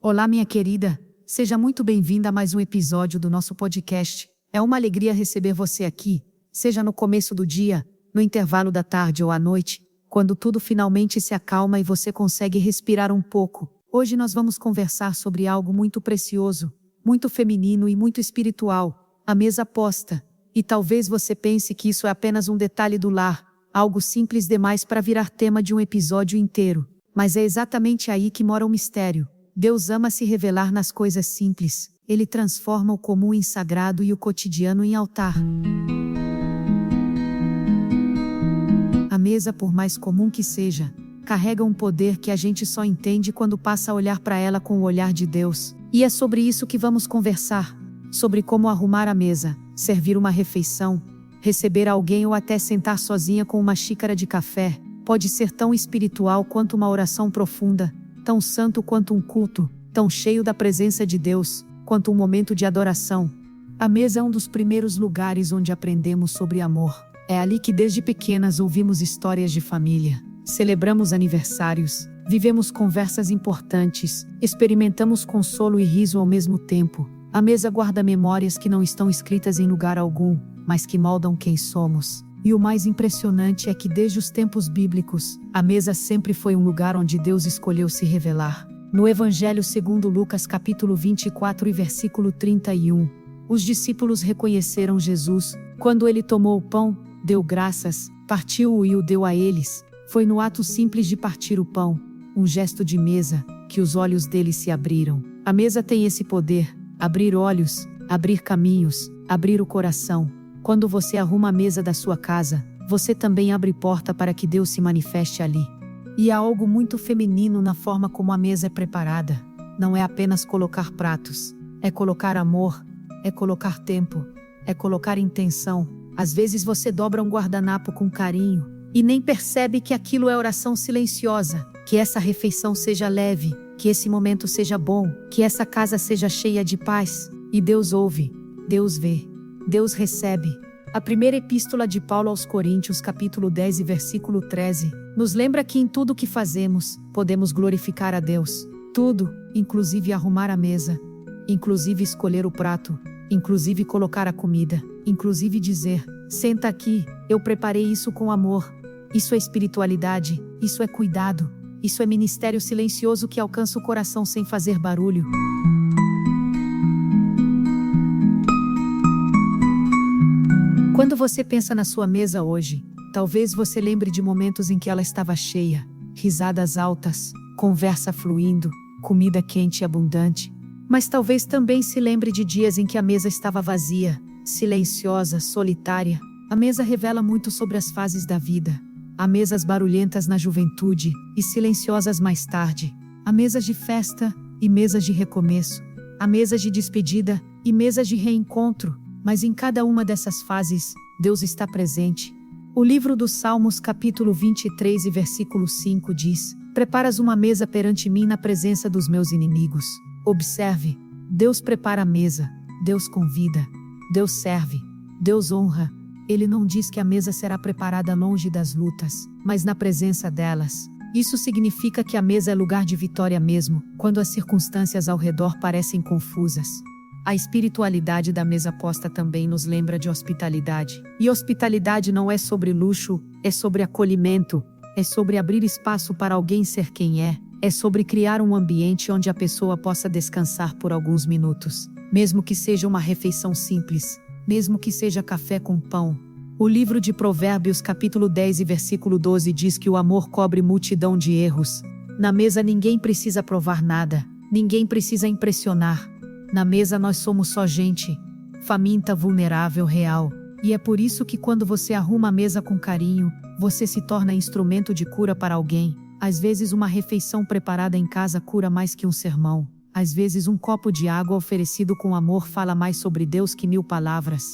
Olá, minha querida. Seja muito bem-vinda a mais um episódio do nosso podcast. É uma alegria receber você aqui, seja no começo do dia, no intervalo da tarde ou à noite, quando tudo finalmente se acalma e você consegue respirar um pouco. Hoje nós vamos conversar sobre algo muito precioso, muito feminino e muito espiritual, a mesa posta. E talvez você pense que isso é apenas um detalhe do lar, algo simples demais para virar tema de um episódio inteiro. Mas é exatamente aí que mora o mistério. Deus ama se revelar nas coisas simples. Ele transforma o comum em sagrado e o cotidiano em altar. A mesa, por mais comum que seja, carrega um poder que a gente só entende quando passa a olhar para ela com o olhar de Deus. E é sobre isso que vamos conversar. Sobre como arrumar a mesa, servir uma refeição, receber alguém ou até sentar sozinha com uma xícara de café. Pode ser tão espiritual quanto uma oração profunda, tão santo quanto um culto, tão cheio da presença de Deus, quanto um momento de adoração. A mesa é um dos primeiros lugares onde aprendemos sobre amor. É ali que desde pequenas ouvimos histórias de família, celebramos aniversários, vivemos conversas importantes, experimentamos consolo e riso ao mesmo tempo. A mesa guarda memórias que não estão escritas em lugar algum, mas que moldam quem somos. E o mais impressionante é que desde os tempos bíblicos, a mesa sempre foi um lugar onde Deus escolheu se revelar. No Evangelho segundo Lucas capítulo 24 e versículo 31, os discípulos reconheceram Jesus, quando ele tomou o pão, deu graças, partiu-o e o deu a eles. Foi no ato simples de partir o pão, um gesto de mesa, que os olhos deles se abriram. A mesa tem esse poder, abrir olhos, abrir caminhos, abrir o coração. Quando você arruma a mesa da sua casa, você também abre porta para que Deus se manifeste ali. E há algo muito feminino na forma como a mesa é preparada. Não é apenas colocar pratos, é colocar amor, é colocar tempo, é colocar intenção. Às vezes você dobra um guardanapo com carinho e nem percebe que aquilo é oração silenciosa, que essa refeição seja leve, que esse momento seja bom, que essa casa seja cheia de paz. E Deus ouve, Deus vê. Deus recebe. A primeira epístola de Paulo aos Coríntios, capítulo 10 e versículo 13, nos lembra que em tudo o que fazemos, podemos glorificar a Deus. Tudo, inclusive arrumar a mesa, inclusive escolher o prato, inclusive colocar a comida, inclusive dizer, senta aqui, eu preparei isso com amor. Isso é espiritualidade, isso é cuidado, isso é ministério silencioso que alcança o coração sem fazer barulho. Quando você pensa na sua mesa hoje, talvez você lembre de momentos em que ela estava cheia, risadas altas, conversa fluindo, comida quente e abundante. Mas talvez também se lembre de dias em que a mesa estava vazia, silenciosa, solitária. A mesa revela muito sobre as fases da vida. Há mesas barulhentas na juventude e silenciosas mais tarde. Há mesas de festa e mesas de recomeço. Há mesas de despedida e mesas de reencontro. Mas em cada uma dessas fases, Deus está presente. O livro dos Salmos, capítulo 23 e versículo 5 diz: Preparas uma mesa perante mim na presença dos meus inimigos. Observe, Deus prepara a mesa, Deus convida, Deus serve, Deus honra. Ele não diz que a mesa será preparada longe das lutas, mas na presença delas. Isso significa que a mesa é lugar de vitória mesmo, quando as circunstâncias ao redor parecem confusas. A espiritualidade da mesa posta também nos lembra de hospitalidade. E hospitalidade não é sobre luxo, é sobre acolhimento, é sobre abrir espaço para alguém ser quem é sobre criar um ambiente onde a pessoa possa descansar por alguns minutos, mesmo que seja uma refeição simples, mesmo que seja café com pão. O livro de Provérbios, capítulo 10 e versículo 12 diz que o amor cobre multidão de erros. Na mesa ninguém precisa provar nada, ninguém precisa impressionar. Na mesa nós somos só gente, faminta, vulnerável, real. E é por isso que quando você arruma a mesa com carinho, você se torna instrumento de cura para alguém. Às vezes uma refeição preparada em casa cura mais que um sermão. Às vezes um copo de água oferecido com amor fala mais sobre Deus que 1000 palavras.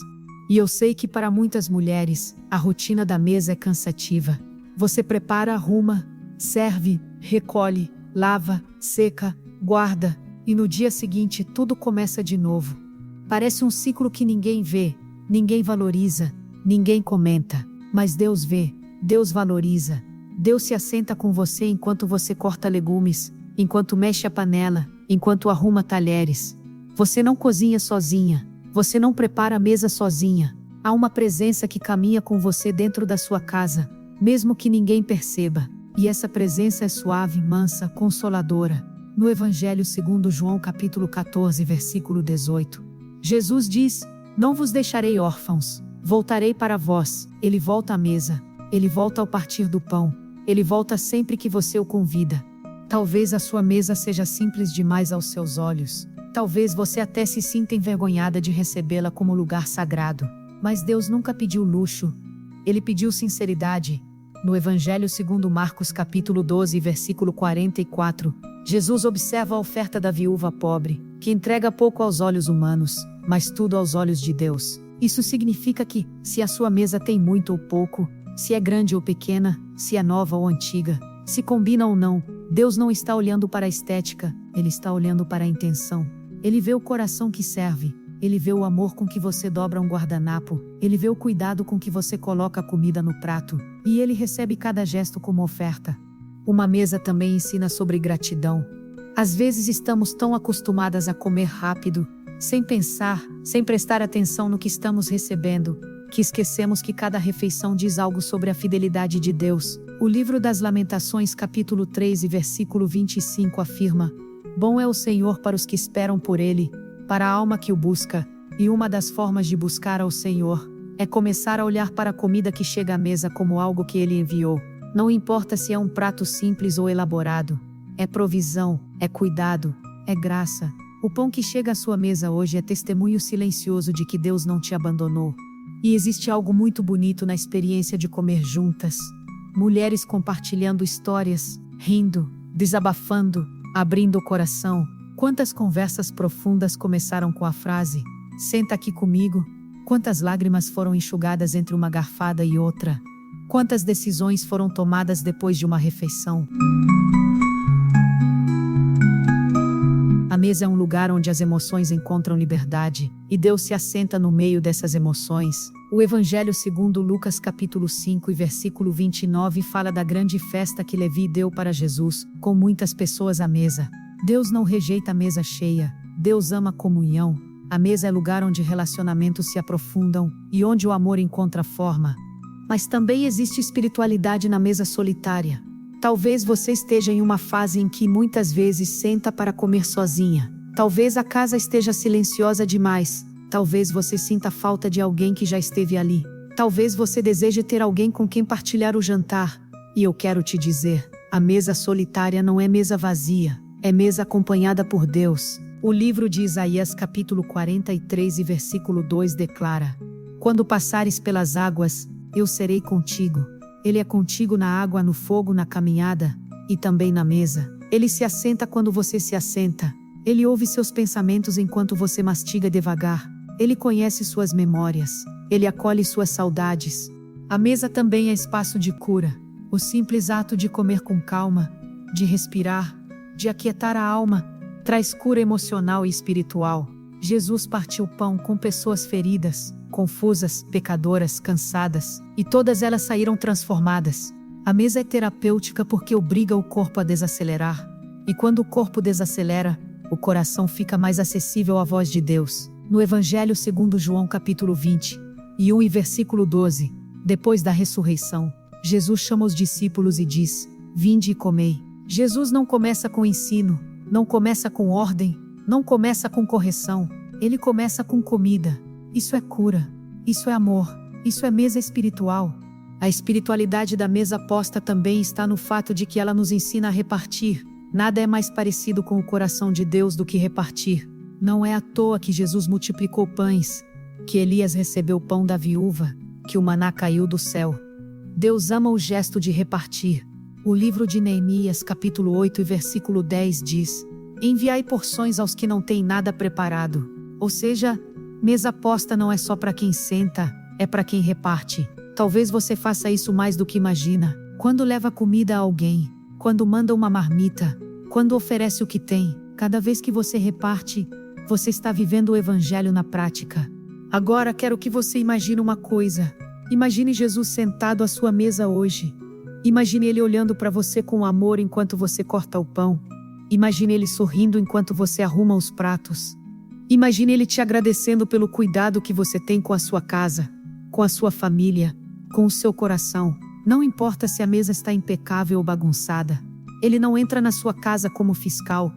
E eu sei que para muitas mulheres, a rotina da mesa é cansativa. Você prepara, arruma, serve, recolhe, lava, seca, guarda. E no dia seguinte tudo começa de novo. Parece um ciclo que ninguém vê, ninguém valoriza, ninguém comenta. Mas Deus vê, Deus valoriza. Deus se assenta com você enquanto você corta legumes, enquanto mexe a panela, enquanto arruma talheres. Você não cozinha sozinha. Você não prepara a mesa sozinha. Há uma presença que caminha com você dentro da sua casa, mesmo que ninguém perceba. E essa presença é suave, mansa, consoladora. No Evangelho segundo João capítulo 14, versículo 18, Jesus diz: "Não vos deixarei órfãos, voltarei para vós." Ele volta à mesa. Ele volta ao partir do pão. Ele volta sempre que você o convida. Talvez a sua mesa seja simples demais aos seus olhos. Talvez você até se sinta envergonhada de recebê-la como lugar sagrado. Mas Deus nunca pediu luxo. Ele pediu sinceridade. No Evangelho segundo Marcos capítulo 12, versículo 44, Jesus observa a oferta da viúva pobre, que entrega pouco aos olhos humanos, mas tudo aos olhos de Deus. Isso significa que, se a sua mesa tem muito ou pouco, se é grande ou pequena, se é nova ou antiga, se combina ou não, Deus não está olhando para a estética, Ele está olhando para a intenção. Ele vê o coração que serve. Ele vê o amor com que você dobra um guardanapo. Ele vê o cuidado com que você coloca a comida no prato. E Ele recebe cada gesto como oferta. Uma mesa também ensina sobre gratidão. Às vezes estamos tão acostumadas a comer rápido, sem pensar, sem prestar atenção no que estamos recebendo, que esquecemos que cada refeição diz algo sobre a fidelidade de Deus. O livro das Lamentações capítulo 3 e versículo 25 afirma: "Bom é o Senhor para os que esperam por Ele, para a alma que o busca." E uma das formas de buscar ao Senhor é começar a olhar para a comida que chega à mesa como algo que Ele enviou. Não importa se é um prato simples ou elaborado. É provisão, é cuidado, é graça. O pão que chega à sua mesa hoje é testemunho silencioso de que Deus não te abandonou. E existe algo muito bonito na experiência de comer juntas. Mulheres compartilhando histórias, rindo, desabafando, abrindo o coração. Quantas conversas profundas começaram com a frase: "Senta aqui comigo." Quantas lágrimas foram enxugadas entre uma garfada e outra. Quantas decisões foram tomadas depois de uma refeição. A mesa é um lugar onde as emoções encontram liberdade, e Deus se assenta no meio dessas emoções. O Evangelho segundo Lucas capítulo 5 e versículo 29 fala da grande festa que Levi deu para Jesus, com muitas pessoas à mesa. Deus não rejeita a mesa cheia. Deus ama a comunhão. A mesa é lugar onde relacionamentos se aprofundam, e onde o amor encontra forma. Mas também existe espiritualidade na mesa solitária. Talvez você esteja em uma fase em que muitas vezes senta para comer sozinha. Talvez a casa esteja silenciosa demais. Talvez você sinta falta de alguém que já esteve ali. Talvez você deseje ter alguém com quem partilhar o jantar. E eu quero te dizer, a mesa solitária não é mesa vazia, é mesa acompanhada por Deus. O livro de Isaías capítulo 43 e versículo 2 declara: "Quando passares pelas águas, eu serei contigo." Ele é contigo na água, no fogo, na caminhada, e também na mesa. Ele se assenta quando você se assenta. Ele ouve seus pensamentos enquanto você mastiga devagar. Ele conhece suas memórias. Ele acolhe suas saudades. A mesa também é espaço de cura. O simples ato de comer com calma, de respirar, de aquietar a alma, traz cura emocional e espiritual. Jesus partiu pão com pessoas feridas, confusas, pecadoras, cansadas, e todas elas saíram transformadas. A mesa é terapêutica porque obriga o corpo a desacelerar. E quando o corpo desacelera, o coração fica mais acessível à voz de Deus. No Evangelho segundo João capítulo 20, e 1 e versículo 12, depois da ressurreição, Jesus chama os discípulos e diz: "Vinde e comei." Jesus não começa com ensino, não começa com ordem, não começa com correção. Ele começa com comida. Isso é cura. Isso é amor. Isso é mesa espiritual. A espiritualidade da mesa posta também está no fato de que ela nos ensina a repartir. Nada é mais parecido com o coração de Deus do que repartir. Não é à toa que Jesus multiplicou pães, que Elias recebeu o pão da viúva, que o maná caiu do céu. Deus ama o gesto de repartir. O livro de Neemias capítulo 8 e versículo 10 diz: "Enviai porções aos que não têm nada preparado." Ou seja, mesa posta não é só para quem senta, é para quem reparte. Talvez você faça isso mais do que imagina. Quando leva comida a alguém, quando manda uma marmita, quando oferece o que tem, cada vez que você reparte, você está vivendo o Evangelho na prática. Agora quero que você imagine uma coisa. Imagine Jesus sentado à sua mesa hoje. Imagine Ele olhando para você com amor enquanto você corta o pão. Imagine ele sorrindo enquanto você arruma os pratos. Imagine ele te agradecendo pelo cuidado que você tem com a sua casa, com a sua família, com o seu coração. Não importa se a mesa está impecável ou bagunçada. Ele não entra na sua casa como fiscal.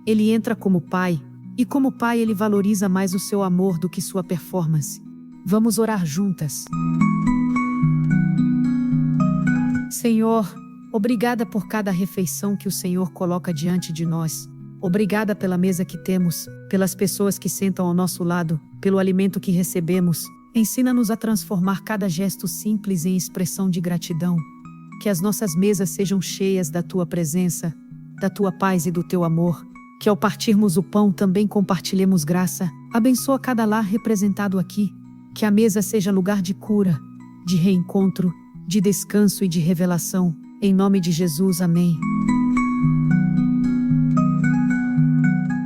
Ele entra como pai. E como pai ele valoriza mais o seu amor do que sua performance. Vamos orar juntas. Senhor, obrigada por cada refeição que o Senhor coloca diante de nós. Obrigada pela mesa que temos, pelas pessoas que sentam ao nosso lado, pelo alimento que recebemos. Ensina-nos a transformar cada gesto simples em expressão de gratidão. Que as nossas mesas sejam cheias da Tua presença, da Tua paz e do Teu amor. Que ao partirmos o pão também compartilhemos graça. Abençoa cada lar representado aqui. Que a mesa seja lugar de cura, de reencontro, de descanso e de revelação. Em nome de Jesus, amém.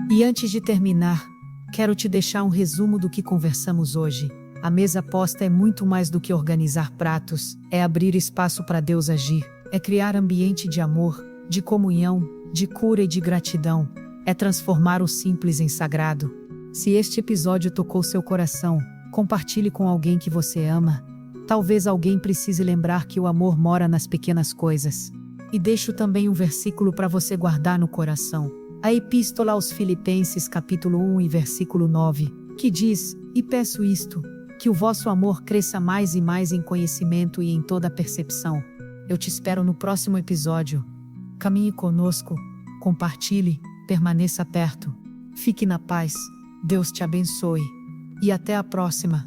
E antes de terminar, quero te deixar um resumo do que conversamos hoje. A mesa posta é muito mais do que organizar pratos, é abrir espaço para Deus agir, é criar ambiente de amor, de comunhão, de cura e de gratidão, é transformar o simples em sagrado. Se este episódio tocou seu coração, compartilhe com alguém que você ama. Talvez alguém precise lembrar que o amor mora nas pequenas coisas. E deixo também um versículo para você guardar no coração. A Epístola aos Filipenses, capítulo 1 e versículo 9, que diz: "E peço isto, que o vosso amor cresça mais e mais em conhecimento e em toda percepção." Eu te espero no próximo episódio. Caminhe conosco, compartilhe, permaneça perto. Fique na paz. Deus te abençoe. E até a próxima.